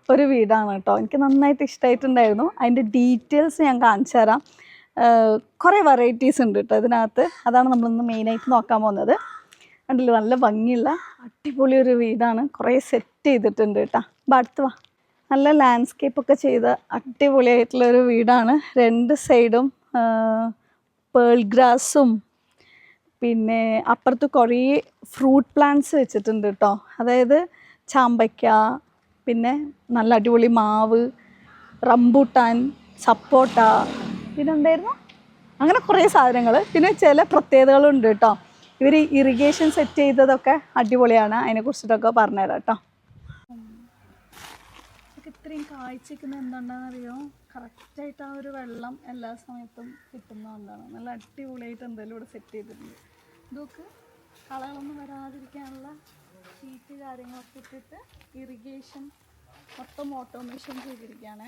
ഒരു വീടാണ് കേട്ടോ. എനിക്ക് നന്നായിട്ട് ഇഷ്ടമായിട്ടുണ്ടായിരുന്നു. അതിൻ്റെ ഡീറ്റെയിൽസ് ഞാൻ കാണിച്ചു തരാം. കുറേ വെറൈറ്റീസ് ഉണ്ട് കേട്ടോ ഇതിനകത്ത്. അതാണ് നമ്മളിന്ന് മെയിനായിട്ട് നോക്കാൻ പോകുന്നത്. കണ്ടില്ല, നല്ല ഭംഗിയുള്ള അടിപൊളി ഒരു വീടാണ്. കുറേ സെറ്റ് ചെയ്തിട്ടുണ്ട് കേട്ടോ. അപ്പോൾ അടുത്ത് വാ. നല്ല ലാൻഡ്സ്കേപ്പൊക്കെ ചെയ്ത അടിപൊളിയായിട്ടുള്ളൊരു വീടാണ്. രണ്ട് സൈഡും പേൾ ഗ്രാസും പിന്നെ അപ്പുറത്ത് കുറേ ഫ്രൂട്ട് പ്ലാന്റ്സ് വെച്ചിട്ടുണ്ട് കേട്ടോ. അതായത് ചാമ്പയ്ക്ക, പിന്നെ നല്ല അടിപൊളി മാവ്, റംബൂട്ടാൻ, സപ്പോട്ട, പിന്നെ എന്തായിരുന്നു അങ്ങനെ കുറേ സാധനങ്ങൾ. പിന്നെ ചില പ്രത്യേകതകളുണ്ട് കേട്ടോ. ഇവർ ഇറിഗേഷൻ സെറ്റ് ചെയ്തതൊക്കെ അടിപൊളിയാണ്. അതിനെക്കുറിച്ചിട്ടൊക്കെ പറഞ്ഞുതരാം കേട്ടോ. ഇത്രയും കാഴ്ചയ്ക്കുന്ന എന്തുകൊണ്ടാണെന്നറിയോ, കറക്റ്റായിട്ട് ആ ഒരു വെള്ളം എല്ലാ സമയത്തും കിട്ടുന്നതുകൊണ്ടാണ്. നല്ല അടിപൊളിയായിട്ട് എന്തായാലും ഇവിടെ സെറ്റ് ചെയ്തിട്ടുണ്ട്. ഇതൊക്കെ കളകളൊന്നും വരാതിരിക്കാനുള്ള ഷീറ്റ് കാര്യങ്ങളൊക്കെ ഇട്ടിട്ട് ഇറിഗേഷൻ മൊത്തം ഓട്ടോമേഷൻ ചെയ്തിരിക്കുകയാണ്.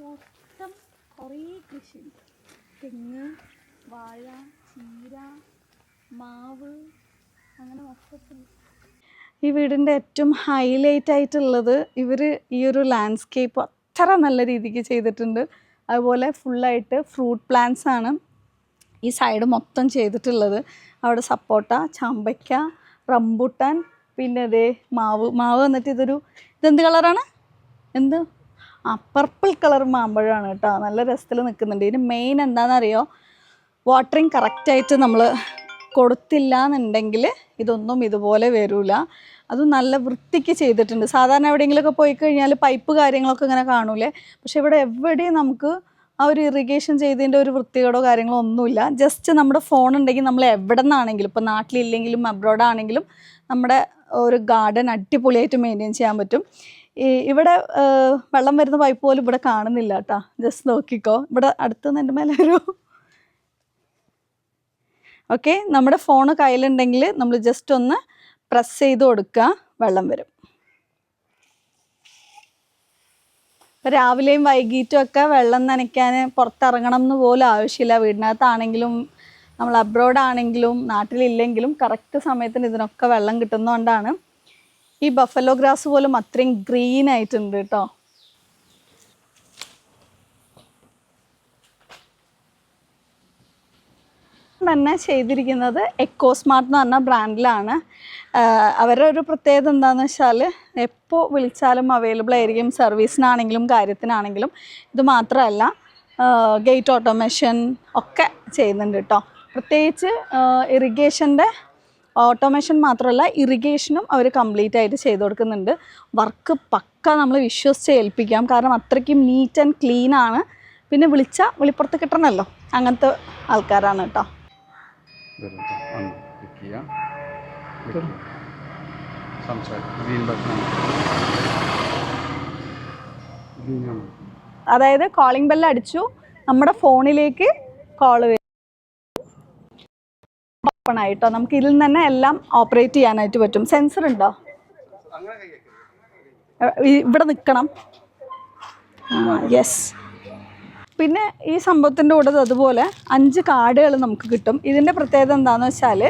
മൊത്തം കുറേ കൃഷിയുണ്ട്. തെങ്ങ്, വാഴ, ചീര, മാവ്, അങ്ങനെ മൊത്തത്തിൽ. ഈ വീടിൻ്റെ ഏറ്റവും ഹൈലൈറ്റ് ആയിട്ടുള്ളത് ഇവർ ഈ ഒരു ലാൻഡ്സ്കേപ്പ് അത്ര നല്ല രീതിക്ക് ചെയ്തിട്ടുണ്ട്. അതുപോലെ ഫുള്ളായിട്ട് ഫ്രൂട്ട് പ്ലാന്റ്സ് ആണ് ഈ സൈഡ് മൊത്തം ചെയ്തിട്ടുള്ളത്. അവിടെ സപ്പോട്ട, ചാമ്പയ്ക്ക, റംബൂട്ടാൻ, പിന്നെ ഇതേ മാവ് വന്നിട്ട് ഇതെന്ത് കളറാണ്? പർപ്പിൾ കളർ മാമ്പഴമാണ് കേട്ടോ. നല്ല രസത്തിൽ നിൽക്കുന്നുണ്ട്. ഇതിന് മെയിൻ എന്താണെന്നറിയോ, വാട്ടറിങ് കറക്റ്റായിട്ട് നമ്മൾ കൊടുത്തില്ല എന്നുണ്ടെങ്കിൽ ഇതൊന്നും ഇതുപോലെ വരില്ല. അതും നല്ല വൃത്തിക്ക് ചെയ്തിട്ടുണ്ട്. സാധാരണ എവിടെയെങ്കിലുമൊക്കെ പോയി കഴിഞ്ഞാൽ പൈപ്പ് കാര്യങ്ങളൊക്കെ ഇങ്ങനെ കാണൂലേ. പക്ഷെ ഇവിടെ എവിടെയും നമുക്ക് ആ ഒരു ഇറിഗേഷൻ ചെയ്തതിൻ്റെ ഒരു വൃത്തികേടോ കാര്യങ്ങളോ ഒന്നുമില്ല. ജസ്റ്റ് നമ്മുടെ ഫോൺ ഉണ്ടെങ്കിൽ നമ്മൾ എവിടെ നിന്നാണെങ്കിലും, ഇപ്പോൾ നാട്ടിലില്ലെങ്കിലും അബ്രോഡാണെങ്കിലും നമ്മുടെ ഒരു ഗാർഡൻ അടിപൊളിയായിട്ട് മെയിൻറ്റെയിൻ ചെയ്യാൻ പറ്റും. ഇവിടെ വെള്ളം വരുന്ന പൈപ്പ് പോലും ഇവിടെ കാണുന്നില്ല കേട്ടോ. ജസ്റ്റ് നോക്കിക്കോ, ഇവിടെ അടുത്തുനിന്ന് എൻ്റെ മേലെ ഒരു ഓക്കെ. നമ്മുടെ ഫോണ് കയ്യിലുണ്ടെങ്കിൽ നമ്മൾ ജസ്റ്റ് ഒന്ന് പ്രസ് ചെയ്ത് കൊടുക്കുക, വെള്ളം വരും. രാവിലെയും വൈകിട്ടും ഒക്കെ വെള്ളം നനയ്ക്കാൻ പുറത്തിറങ്ങണം എന്ന് പോലും ആവശ്യമില്ല. വീടിനകത്താണെങ്കിലും നമ്മൾ അബ്രോഡാണെങ്കിലും നാട്ടിലില്ലെങ്കിലും കറക്റ്റ് സമയത്തിന് ഇതിനൊക്കെ വെള്ളം കിട്ടുന്നതുകൊണ്ടാണ് ഈ ബഫലോ ഗ്രാസ് പോലും അത്രയും ഗ്രീൻ ആയിട്ടുണ്ട് കേട്ടോ. തന്നെ ചെയ്തിരിക്കുന്നത് എക്കോസ്മാർട്ട് എന്ന് പറഞ്ഞ ബ്രാൻഡിലാണ്. അവരുടെ ഒരു പ്രത്യേകത എന്താണെന്ന് വെച്ചാൽ എപ്പോൾ വിളിച്ചാലും അവൈലബിൾ ആയിരിക്കും, സർവീസിനാണെങ്കിലും കാര്യത്തിനാണെങ്കിലും. ഇത് മാത്രമല്ല ഗേറ്റ് ഓട്ടോമേഷൻ ഒക്കെ ചെയ്യുന്നുണ്ട് കേട്ടോ. പ്രത്യേകിച്ച് ഇറിഗേഷൻ്റെ ഓട്ടോമേഷൻ മാത്രമല്ല ഇറിഗേഷനും അവർ കംപ്ലീറ്റ് ആയിട്ട് ചെയ്ത് കൊടുക്കുന്നുണ്ട്. വർക്ക് പക്ക നമ്മൾ വിശ്വസിച്ച് ഏൽപ്പിക്കാം, കാരണം അത്രയ്ക്കും നീറ്റ് ആൻഡ് ക്ലീൻ ആണ്. പിന്നെ വിളിപ്പുറത്ത് കിട്ടണമല്ലോ, അങ്ങനത്തെ ആൾക്കാരാണ് കേട്ടോ. അതായത് കോളിംഗ് ബെല്ല് അടിച്ചു, നമ്മുടെ ഫോണിലേക്ക് കോള് വരും, ഓപ്പൺ ആയിട്ടോ. നമുക്ക് ഇതിൽ നിന്ന് തന്നെ എല്ലാം ഓപ്പറേറ്റ് ചെയ്യാനായിട്ട് പറ്റും. സെൻസർ ഉണ്ടോ? ഇവിടെ നിൽക്കണം. യെസ്. പിന്നെ ഈ സംഭവത്തിൻ്റെ കൂടെ അതുപോലെ 5 കാർഡുകൾ നമുക്ക് കിട്ടും. ഇതിൻ്റെ പ്രത്യേകത എന്താണെന്ന് വെച്ചാൽ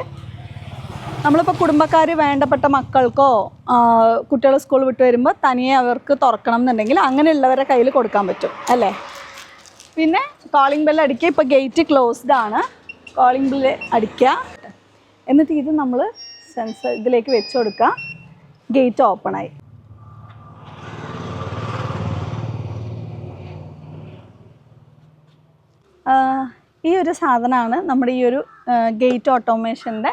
നമ്മളിപ്പോൾ കുടുംബക്കാർ വേണ്ടപ്പെട്ട മക്കൾക്കോ കുട്ടികൾ സ്കൂൾ വിട്ട് വരുമ്പോൾ തനിയെ അവർക്ക് തുറക്കണം എന്നുണ്ടെങ്കിൽ അങ്ങനെയുള്ളവരുടെ കയ്യിൽ കൊടുക്കാൻ പറ്റും അല്ലേ. പിന്നെ കോളിംഗ് ബെല്ല് അടിക്കുക. ഇപ്പോൾ ഗേറ്റ് ക്ലോസ്ഡ് ആണ്. കോളിംഗ് ബെല്ല് അടിക്കുക, എന്നിട്ട് ഇത് നമ്മൾ സെൻസർ ഇതിലേക്ക് വെച്ച് കൊടുക്കുക. ഗേറ്റ് ഓപ്പണായി. ഈ ഒരു സാധനമാണ് നമ്മുടെ ഈ ഒരു ഗേറ്റ് ഓട്ടോമേഷൻ്റെ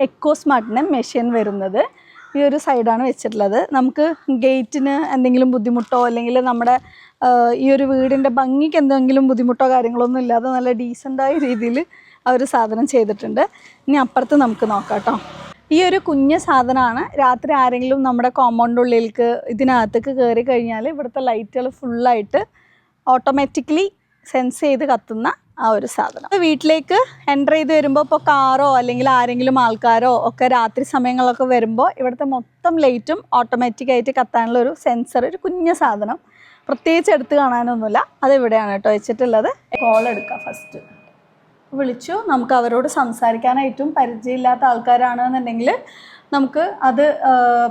എക്കോസ്മാർട്ടിൻ്റെ മെഷീൻ വരുന്നത്. ഈ ഒരു സൈഡാണ് വെച്ചിട്ടുള്ളത്. നമുക്ക് ഗേറ്റിന് എന്തെങ്കിലും ബുദ്ധിമുട്ടോ അല്ലെങ്കിൽ നമ്മുടെ ഈ ഒരു വീടിൻ്റെ ഭംഗിക്ക് എന്തെങ്കിലും ബുദ്ധിമുട്ടോ കാര്യങ്ങളൊന്നും ഇല്ലാതെ നല്ല ഡീസൻ്റായ രീതിയിൽ ആ ഒരു സാധനം ചെയ്തിട്ടുണ്ട്. ഇനി അപ്പുറത്ത് നമുക്ക് നോക്കാം കേട്ടോ. ഈ ഒരു കുഞ്ഞ് സാധനമാണ്. രാത്രി ആരെങ്കിലും നമ്മുടെ കോമ്പൗണ്ട് ഉള്ളിലേക്ക് ഇതിനകത്തേക്ക് കയറി കഴിഞ്ഞാൽ ഇവിടുത്തെ ലൈറ്റുകൾ ഫുള്ളായിട്ട് ഓട്ടോമാറ്റിക്കലി സെൻസ് ചെയ്ത് കത്തുന്ന ആ ഒരു സാധനം. വീട്ടിലേക്ക് എൻ്റർ ചെയ്ത് വരുമ്പോൾ ഇപ്പോൾ കാറോ അല്ലെങ്കിൽ ആരെങ്കിലും ആൾക്കാരോ ഒക്കെ രാത്രി സമയങ്ങളൊക്കെ വരുമ്പോൾ ഇവിടുത്തെ മൊത്തം ലൈറ്റും ഓട്ടോമാറ്റിക്കായിട്ട് കത്താനുള്ള ഒരു സെൻസർ, ഒരു കുഞ്ഞ സാധനം, പ്രത്യേകിച്ച് എടുത്ത് കാണാനൊന്നുമില്ല. അതിവിടെയാണ് കേട്ടോ വെച്ചിട്ടുള്ളത്. കോൾ എടുക്കാം. ഫസ്റ്റ് വിളിച്ചു, നമുക്ക് അവരോട് സംസാരിക്കാനായിട്ടും പരിചയമില്ലാത്ത ആൾക്കാരാണെന്നുണ്ടെങ്കിൽ നമുക്ക് അത്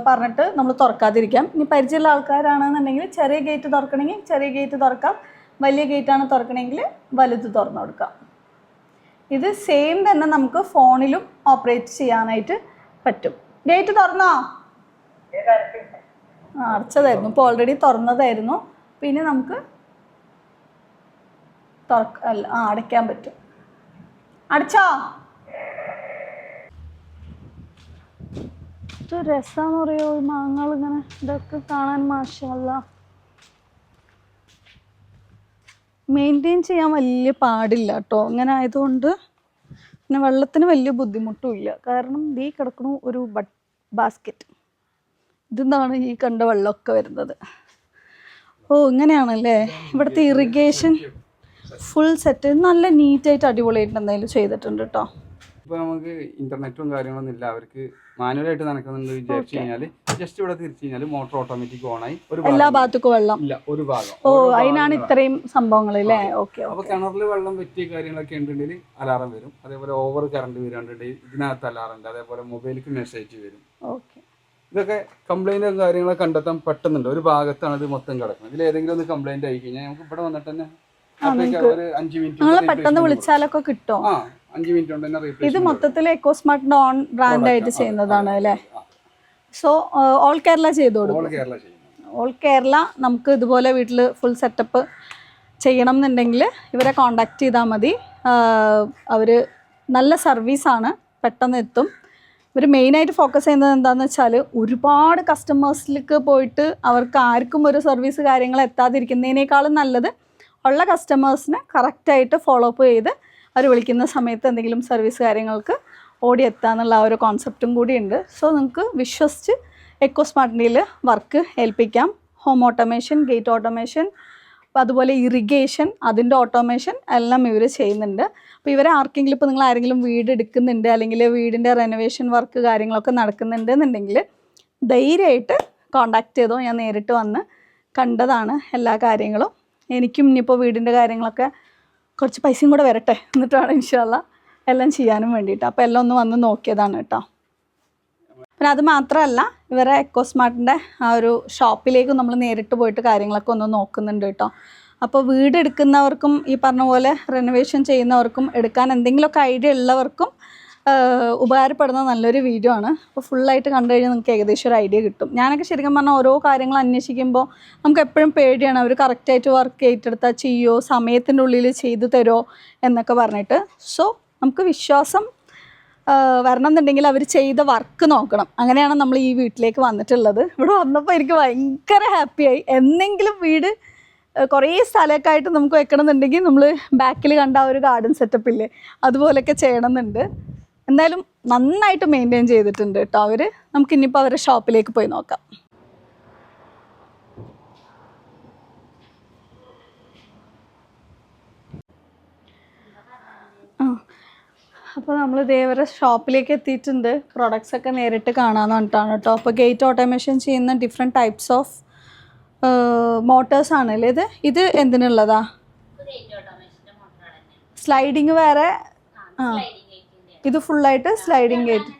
പറഞ്ഞിട്ട് നമ്മൾ തുറക്കാതിരിക്കാം. ഇനി പരിചയമുള്ള ആൾക്കാരാണെന്നുണ്ടെങ്കിൽ ചെറിയ ഗേറ്റ് തുറക്കണമെങ്കിൽ ചെറിയ ഗേറ്റ് തുറക്കാം, വലിയ ഗേറ്റാണ് തുറക്കണമെങ്കിൽ വലുത് തുറന്നു കൊടുക്കാം. ഇത് സെയിം തന്നെ നമുക്ക് ഫോണിലും ഓപ്പറേറ്റ് ചെയ്യാനായിട്ട് പറ്റും. ഗേറ്റ് തുറന്നോ? അടച്ചതായിരുന്നു, ഇപ്പോൾ ഓൾറെഡി തുറന്നതായിരുന്നു. പിന്നെ നമുക്ക് അടയ്ക്കാൻ പറ്റും. അടച്ചോ? ഇത് രസമാണെന്ന് പറയുമോ ഈ മാങ്ങകൾ ഇങ്ങനെ ഇതൊക്കെ കാണാൻ? മാഷല്ല, മെയിൻറ്റെയിൻ ചെയ്യാൻ വലിയ പാടില്ല കേട്ടോ. ഇങ്ങനെ ആയതുകൊണ്ട് പിന്നെ വെള്ളത്തിന് വലിയ ബുദ്ധിമുട്ടും ഇല്ല. കാരണം ഈ കിടക്കണ ഒരു ബാസ്ക്കറ്റ്, ഇതെന്താണ് ഈ കണ്ട വെള്ളമൊക്കെ വരുന്നത്. ഓ ഇങ്ങനെയാണല്ലേ ഇവിടുത്തെ ഇറിഗേഷൻ ഫുൾ സെറ്റ്. നല്ല നീറ്റായിട്ട് അടിപൊളിയായിട്ട് എന്തായാലും ചെയ്തിട്ടുണ്ട് കേട്ടോ. ഇപ്പോൾ നമുക്ക് ഇന്റർനെറ്റും കാര്യങ്ങളൊന്നും ഇല്ല, അവർക്ക് മാനുവലായിട്ട് നടക്കുന്നുണ്ട് വിചാരിച്ചു കഴിഞ്ഞാൽ ജസ്റ്റ് ഇവിടെ തിരിച്ചു കഴിഞ്ഞാൽ മോട്ടോർ ഓട്ടോമാറ്റിക് ഓണായി എല്ലാ ഭാഗത്തേക്കും വെള്ളം ഇല്ല, ഒരു ഭാഗം. ഓ അതിനാണ് ഇത്രയും സംഭവങ്ങൾ അല്ലേ? ഓക്കെ. അപ്പൊ കിണറിൽ വെള്ളം പറ്റിയ കാര്യങ്ങളൊക്കെ ഉണ്ടെങ്കിൽ അലാറം വരും. അതേപോലെ ഓവർ കറണ്ട് വരാണ്ടെങ്കിൽ ഇതിനകത്ത് അലാറം ഉണ്ട്. അതേപോലെ മൊബൈലിലേക്ക് മെസ്സേജ് വരും. ഓക്കെ. ഇതൊക്കെ കംപ്ലൈന്റും കാര്യങ്ങളൊക്കെ കണ്ടെത്താൻ പറ്റുന്നുണ്ട്. ഒരു ഭാഗത്താണ് ഇത് മൊത്തം കിടക്കുന്നത്. ഇതിൽ ഏതെങ്കിലും ഒന്ന് കംപ്ലൈന്റ് ആയി കഴിഞ്ഞാൽ നമുക്ക് ഇവിടെ വന്നിട്ട് തന്നെ ഒരു 5 മിനിറ്റ് പെട്ടെന്ന് വിളിച്ചാലൊക്കെ കിട്ടും. 5 മിനിറ്റ് കൊണ്ട് തന്നെ റീപ്ലേസ്. ഇത് മൊത്തത്തിൽ എക്കോസ്മാർട്ടിന്റെ ഓൺ ബ്രാൻഡ് ആയിട്ട് ചെയ്യുന്നതാണ് അല്ലേ? സോ ഓൾ കേരള ചെയ്തു കൊടുക്കും. ഓൾ കേരള നമുക്ക് ഇതുപോലെ വീട്ടിൽ ഫുൾ സെറ്റപ്പ് ചെയ്യണം എന്നുണ്ടെങ്കിൽ ഇവരെ കോണ്ടാക്ട് ചെയ്താൽ മതി. അവർ നല്ല സർവീസാണ്, പെട്ടെന്ന് എത്തും. ഇവർ മെയിനായിട്ട് ഫോക്കസ് ചെയ്യുന്നത് എന്താണെന്ന് വെച്ചാൽ ഒരുപാട് കസ്റ്റമേഴ്സിലേക്ക് പോയിട്ട് അവർക്ക് ആർക്കും ഒരു സർവീസ് കാര്യങ്ങൾ എത്താതിരിക്കുന്നതിനേക്കാളും നല്ലത് ഉള്ള കസ്റ്റമേഴ്സിനെ കറക്റ്റായിട്ട് ഫോളോ അപ്പ് ചെയ്ത് അവർ വിളിക്കുന്ന സമയത്ത് എന്തെങ്കിലും സർവീസ് കാര്യങ്ങൾക്ക് ഓടി എത്താന്നുള്ള ആ ഒരു കോൺസെപ്റ്റും കൂടിയുണ്ട്. സോ നിങ്ങൾക്ക് വിശ്വസിച്ച് എക്കോസ്മാർട്ടിൻ്റെ വർക്ക് ഏൽപ്പിക്കാം. ഹോം ഓട്ടോമേഷൻ, ഗേറ്റ് ഓട്ടോമേഷൻ, അതുപോലെ ഇറിഗേഷൻ, അതിൻ്റെ ഓട്ടോമേഷൻ എല്ലാം ഇവർ ചെയ്യുന്നുണ്ട്. അപ്പോൾ ഇവരെ ആർക്കെങ്കിലും ഇപ്പോൾ നിങ്ങൾ ആരെങ്കിലും വീട് എടുക്കുന്നുണ്ട് അല്ലെങ്കിൽ വീടിൻ്റെ റെനോവേഷൻ വർക്ക് കാര്യങ്ങളൊക്കെ നടക്കുന്നുണ്ട് എന്നുണ്ടെങ്കിൽ ധൈര്യമായിട്ട് കോണ്ടാക്ട് ചെയ്തോ. ഞാൻ നേരിട്ട് വന്ന് കണ്ടതാണ് എല്ലാ കാര്യങ്ങളും. എനിക്കും ഇനിയിപ്പോൾ വീടിൻ്റെ കാര്യങ്ങളൊക്കെ കുറച്ച് പൈസയും കൂടെ വരട്ടെ, എന്നിട്ടാണ് ഇൻഷാല്ലാ എല്ലാം ചെയ്യാനും വേണ്ടിയിട്ട്. അപ്പോൾ എല്ലാം ഒന്ന് വന്ന് നോക്കിയതാണ് കേട്ടോ. പിന്നെ അത് മാത്രമല്ല ഇവരെ എക്കോസ്മാർട്ടിൻ്റെ ആ ഒരു ഷോപ്പിലേക്ക് നമ്മൾ നേരിട്ട് പോയിട്ട് കാര്യങ്ങളൊക്കെ ഒന്ന് നോക്കുന്നുണ്ട് കേട്ടോ. അപ്പോൾ വീട് എടുക്കുന്നവർക്കും ഈ പറഞ്ഞ പോലെ റെനോവേഷൻ ചെയ്യുന്നവർക്കും എടുക്കാൻ എന്തെങ്കിലുമൊക്കെ ഐഡിയ ഉള്ളവർക്കും ഉപകാരപ്പെടുന്ന നല്ലൊരു വീഡിയോ ആണ്. അപ്പോൾ ഫുള്ളായിട്ട് കണ്ടു കഴിഞ്ഞാൽ നിങ്ങൾക്ക് ഏകദേശം ഒരു ഐഡിയ കിട്ടും. ഞാനൊക്കെ ശരിക്കും പറഞ്ഞാൽ ഓരോ കാര്യങ്ങൾ അന്വേഷിക്കുമ്പോൾ നമുക്ക് എപ്പോഴും പേടിയാണ്, അവർ കറക്റ്റായിട്ട് വർക്ക് ഏറ്റെടുത്താൽ ചെയ്യുമോ, സമയത്തിൻ്റെ ഉള്ളിൽ ചെയ്തു തരുമോ എന്നൊക്കെ പറഞ്ഞിട്ട്. സോ നമുക്ക് വിശ്വാസം വരണം എന്നുണ്ടെങ്കിൽ അവർ ചെയ്ത വർക്ക് നോക്കണം. അങ്ങനെയാണ് നമ്മൾ ഈ വീട്ടിലേക്ക് വന്നിട്ടുള്ളത്. ഇവിടെ വന്നപ്പോൾ എനിക്ക് ഭയങ്കര ഹാപ്പിയായി. എന്തെങ്കിലും വീട് കുറേ സ്ഥലമൊക്കെ ആയിട്ട് നമുക്ക് വെക്കണം എന്നുണ്ടെങ്കിൽ നമ്മൾ ബാക്കിൽ കണ്ട ആ ഒരു ഗാർഡൻ സെറ്റപ്പ് ഇല്ലേ, അതുപോലെയൊക്കെ ചെയ്യണം എന്നുണ്ട്. എന്തായാലും നന്നായിട്ട് മെയിൻറ്റെയിൻ ചെയ്തിട്ടുണ്ട് കേട്ടോ അവർ. നമുക്കിനിയിപ്പോൾ അവരുടെ ഷോപ്പിലേക്ക് പോയി നോക്കാം. അപ്പോൾ നമ്മൾ ഇതേവരെ ഷോപ്പിലേക്ക് എത്തിയിട്ടുണ്ട്. പ്രൊഡക്ട്സ് ഒക്കെ നേരിട്ട് കാണാമെന്ന് പറഞ്ഞിട്ടാണ് കേട്ടോ. അപ്പോൾ ഗേറ്റ് ഓട്ടോമേഷൻ ചെയ്യുന്ന ഡിഫറെൻറ്റ് ടൈപ്സ് ഓഫ് മോട്ടേഴ്സ് ആണല്ലേ ഇത്? ഇത് എന്തിനുള്ളതാ? സ്ലൈഡിങ് വേറെ. ഇത് ഫുള്ളായിട്ട് സ്ലൈഡിങ് ഗേറ്റ്.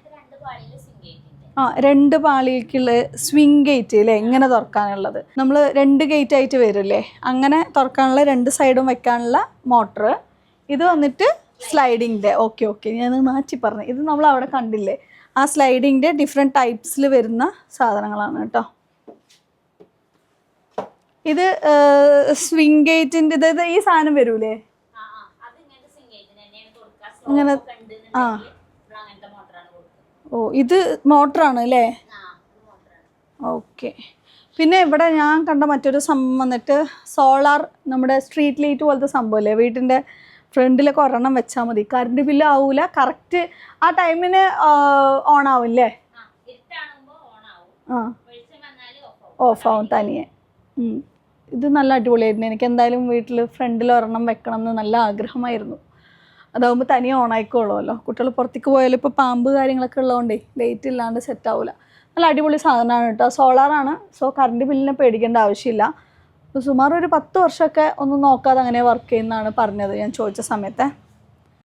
2 പാളിക്കുള്ള സ്വിങ് ഗേറ്റ് അല്ലേ, ഇങ്ങനെ തുറക്കാനുള്ളത്. നമ്മൾ 2 ഗേറ്റ് ആയിട്ട് വരില്ലേ, അങ്ങനെ തുറക്കാനുള്ള 2 സൈഡും വെക്കാനുള്ള മോട്ടർ. ഇത് വന്നിട്ട് സ്ലൈഡിങ്ങിൻ്റെ. ഓക്കെ ഞാൻ മാറ്റി പറഞ്ഞു. ഇത് നമ്മൾ അവിടെ കണ്ടില്ലേ, ആ സ്ലൈഡിങ്ങിൻ്റെ ഡിഫറെൻറ്റ് ടൈപ്സിൽ വരുന്ന സാധനങ്ങളാണ് കേട്ടോ. ഇത് സ്വിങ് ഗേറ്റിൻ്റെ ഇത് ഈ സാധനം വരൂലേ ഇങ്ങനെ? ഓ ഇത് മോട്ടറാണ് അല്ലേ? ഓക്കെ. പിന്നെ ഇവിടെ ഞാൻ കണ്ട മറ്റൊരു സംഭവം വന്നിട്ട് സോളാർ, നമ്മുടെ സ്ട്രീറ്റ് ലൈറ്റ് പോലത്തെ സംഭവമല്ലേ, വീട്ടിൻ്റെ ഫ്രണ്ടിലൊക്കെ ഒരെണ്ണം വെച്ചാൽ മതി. കറണ്ട് ബില്ല് ആവൂല, കറക്റ്റ് ആ ടൈമിന് ഓൺ ആവില്ലേ? ഓഫ് ആവും തനിയെ. ഇത് നല്ല അടിപൊളിയായിരുന്നു. എനിക്ക് എന്തായാലും വീട്ടിൽ ഫ്രണ്ടിൽ ഒരെണ്ണം വെക്കണം എന്ന് നല്ല ആഗ്രഹമായിരുന്നു. അതാകുമ്പോൾ തനിയെ ഓണായിക്കോളുമല്ലോ. കുട്ടികൾ പുറത്തേക്ക് പോയാലും ഇപ്പോൾ പാമ്പ് കാര്യങ്ങളൊക്കെ ഉള്ളതുകൊണ്ടേ ലൈറ്റ് ഇല്ലാണ്ട് സെറ്റ് ആവില്ല. നല്ല അടിപൊളി സാധനമാണ് കേട്ടോ. സോളാറാണ്. സോ കറണ്ട് ബില്ലിനെ പേടിക്കേണ്ട ആവശ്യമില്ല. സുമാർ ഒരു 10 വർഷമൊക്കെ ഒന്നും നോക്കാതെ അങ്ങനെ വർക്ക് ചെയ്യുന്നതാണ് പറഞ്ഞത് ഞാൻ ചോദിച്ച സമയത്തെ.